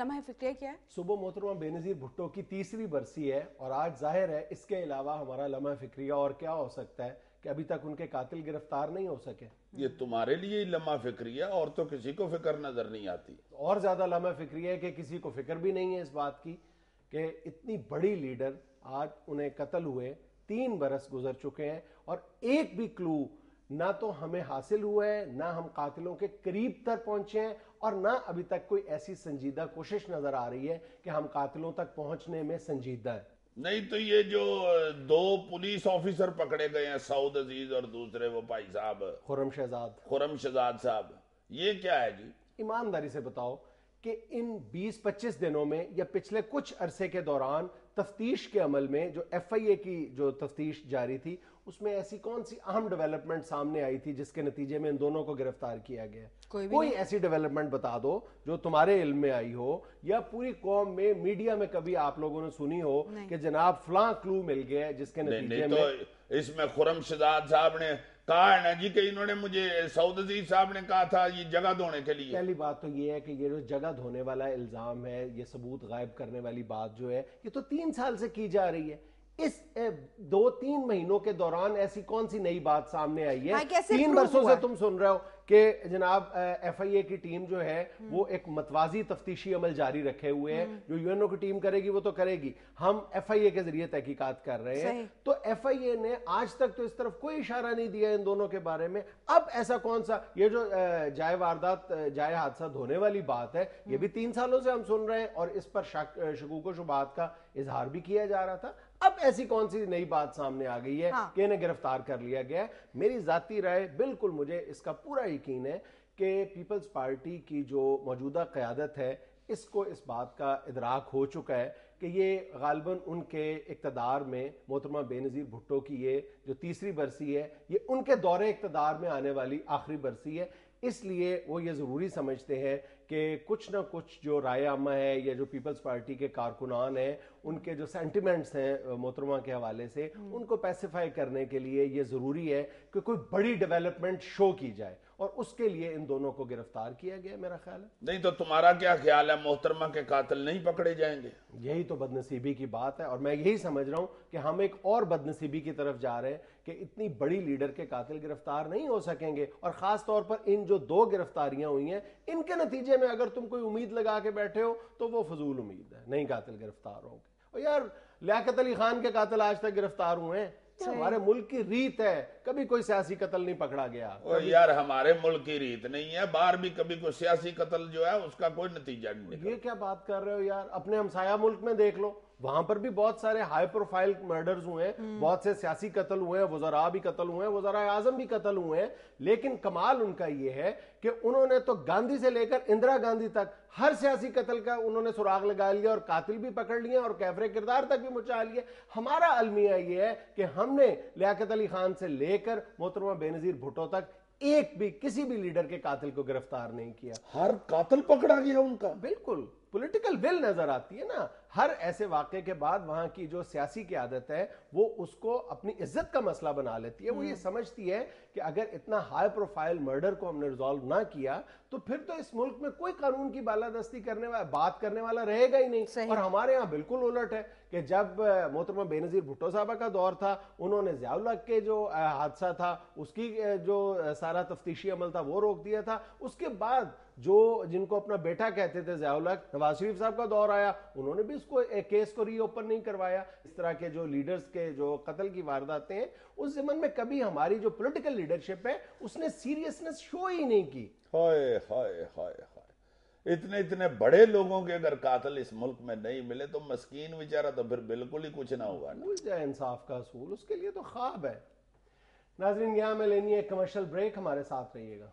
لمحہ فکریہ کیا ہے؟ صبح محترمہ بینظیر بھٹو کی تیسری برسی ہے اور آج ظاہر ہے اس کے علاوہ ہمارا لمحہ فکریہ اور کیا ہو سکتا ہے کہ ابھی تک ان کے قاتل گرفتار نہیں ہو سکے. یہ تمہارے لیے لمحہ فکریہ، اور تو کسی کو فکر نظر نہیں آتی. اور زیادہ لمحہ فکریہ ہے کہ کسی کو فکر بھی نہیں ہے اس بات کی کہ اتنی بڑی لیڈر آج انہیں قتل ہوئے 3 برس گزر چکے ہیں اور ایک بھی کلو نہ تو ہمیں حاصل ہوا ہے، نہ ہم قاتلوں کے قریب تر پہنچے ہیں اور نہ ابھی تک کوئی ایسی سنجیدہ کوشش نظر آ رہی ہے کہ ہم قاتلوں تک پہنچنے میں سنجیدہ ہیں. نہیں تو یہ جو 2 پولیس آفیسر پکڑے گئے ہیں، سعود عزیز اور دوسرے وہ بھائی صاحب خرم شہزاد صاحب، یہ کیا ہے جی؟ ایمانداری سے بتاؤ کہ ان 20-25 دنوں میں یا پچھلے کچھ عرصے کے دوران تفتیش کے عمل میں جو ایف آئی اے کی جو تفتیش جاری تھی اس میں ایسی کون سی اہم ڈیولپمنٹ سامنے آئی تھی جس کے نتیجے میں ان دونوں کو گرفتار کیا گیا؟ کوئی ایسی ڈیولپمنٹ بتا دو جو تمہارے علم میں آئی ہو یا پوری قوم میں میڈیا میں کبھی آپ لوگوں نے سنی ہو کہ جناب فلاں کلو مل گیا جس کے نتیجے میں. تو اس میں خرم شہزاد صاحب نے کہا ہے نا جی کہ انہوں نے مجھے، سعود عزیز صاحب نے کہا تھا یہ جگہ دھونے کے لیے. پہلی بات تو یہ ہے کہ یہ جو جگہ دھونے والا الزام ہے، یہ ثبوت غائب کرنے والی بات جو ہے، یہ تو 3 سال سے کی جا رہی ہے. اس 2-3 مہینوں کے دوران ایسی کون سی نئی بات سامنے آئی ہے؟ 3 برسوں سے تم سن رہے ہو کہ جناب ایف آئی اے کی ٹیم جو ہے وہ ایک متوازی تفتیشی عمل جاری رکھے ہوئے ہیں، جو یو این او کی ٹیم کرے گی وہ تو کرے گی، ہم ایف آئی اے کے ذریعے تحقیقات کر رہے ہیں. تو ایف آئی اے نے آج تک تو اس طرف کوئی اشارہ نہیں دیا ان دونوں کے بارے میں. اب ایسا کون سا یہ جو جائے حادثہ دھونے والی بات ہے، یہ بھی 3 سالوں سے ہم سن رہے ہیں اور اس پر شکوک و شبہات کا اظہار بھی کیا جا رہا تھا. اب ایسی کون سی نئی بات سامنے آ گئی ہے کہ انہیں گرفتار کر لیا گیا ہے؟ میری ذاتی رائے بالکل مجھے اس کا پورا یقین ہے کہ پیپلز پارٹی کی جو موجودہ قیادت ہے اس کو اس بات کا ادراک ہو چکا ہے کہ یہ غالباً ان کے اقتدار میں محترمہ بینظیر بھٹو کی یہ جو تیسری برسی ہے یہ ان کے دور اقتدار میں آنے والی آخری برسی ہے. اس لیے وہ یہ ضروری سمجھتے ہیں کہ کچھ نہ کچھ جو رائے عامہ ہے یا جو پیپلز پارٹی کے کارکنان ہیں ان کے جو سینٹیمنٹس ہیں محترمہ کے حوالے سے ان کو پیسیفائی کرنے کے لیے یہ ضروری ہے کہ کوئی بڑی ڈیولپمنٹ شو کی جائے اور اس کے لیے ان دونوں کو گرفتار کیا گیا میرا خیال ہے. نہیں تو تمہارا کیا خیال ہے، محترمہ کے قاتل نہیں پکڑے جائیں گے؟ یہی تو بدنصیبی کی بات ہے اور میں یہی سمجھ رہا ہوں کہ ہم ایک اور بدنصیبی کی طرف جا رہے ہیں کہ اتنی بڑی لیڈر کے قاتل گرفتار نہیں ہو سکیں گے. اور خاص طور پر ان جو 2 گرفتاریاں ہوئی ہیں ان کے نتیجے میں اگر تم کوئی امید لگا کے بیٹھے ہو تو وہ فضول امید ہے، نہیں قاتل گرفتار ہوں گے. اور یار لیاقت علی خان کے قاتل آج تک گرفتار ہوئے ہیں؟ ہمارے ملک کی ریت ہے کبھی کوئی سیاسی قتل نہیں پکڑا گیا. یار ہمارے ملک کی ریت نہیں ہے، باہر بھی کبھی کوئی سیاسی قتل جو ہے اس کا کوئی نتیجہ نہیں نکلا. یہ کیا بات کر رہے ہو یار؟ اپنے ہمسایہ ملک میں دیکھ لو، وہاں پر بھی بہت سارے ہائی پروفائل مرڈرز ہوئے ہیں، بہت سے سیاسی قتل ہوئے ہیں، وزراء بھی قتل ہوئے ہیں، وزراء اعظم بھی قتل ہوئے ہیں. لیکن کمال ان کا یہ ہے کہ انہوں نے تو گاندھی سے لے کر اندرا گاندھی تک ہر سیاسی قتل کا انہوں نے سراغ لگا لیا اور قاتل بھی پکڑ لیے اور کیفر کردار تک بھی مچا لیے. ہمارا المیہ یہ ہے کہ ہم نے لیاقت علی خان سے لے کر محترمہ بینظیر بھٹو تک ایک بھی کسی بھی لیڈر کے قاتل کو گرفتار نہیں کیا. ہر قاتل پکڑا گیا ان کا؟ بالکل پولیٹیکل ول نظر آتی ہے نا. ہر ایسے واقعے کے بعد وہاں کی جو سیاسی قیادت ہے وہ اس کو اپنی عزت کا مسئلہ بنا لیتی ہے. وہ یہ سمجھتی ہے کہ اگر اتنا ہائی پروفائل مرڈر کو ہم نے ریزالو نہ کیا تو پھر تو اس ملک میں کوئی قانون کی بالادستی کرنے والا بات کرنے والا رہے گا ہی نہیں. اور ہمارے ہاں بالکل الٹ ہے کہ جب محترمہ بینظیر بھٹو صاحبہ کا دور تھا انہوں نے ضیاء الحق کے جو حادثہ تھا اس کی جو سارا تفتیشی عمل تھا وہ روک دیا تھا. اس کے بعد جن کو اپنا بیٹا کہتے تھے ضیاء الحق، نواز شریف صاحب کا دور آیا، انہوں نے بھی اس کو کیس کو ری اوپن نہیں کروایا. اس طرح کے جو لیڈرز کے جو قتل کی وارداتیں ہیں اس زمن میں کبھی ہماری جو پولیٹیکل لیڈرشپ ہے اس نے سیریسنس شو ہی نہیں کی. ہائے ہائے ہائے ہائے، اتنے بڑے لوگوں کے اگر قاتل اس ملک میں نہیں ملے تو مسکین بیچارہ تو پھر بالکل ہی کچھ نہ ہوگا. بھول جائے انصاف کا اصول، اس کے لیے تو خواب ہے. ناظرین یہاں میں لینی ہے کمرشل بریک، ہمارے ساتھ رہیے گا.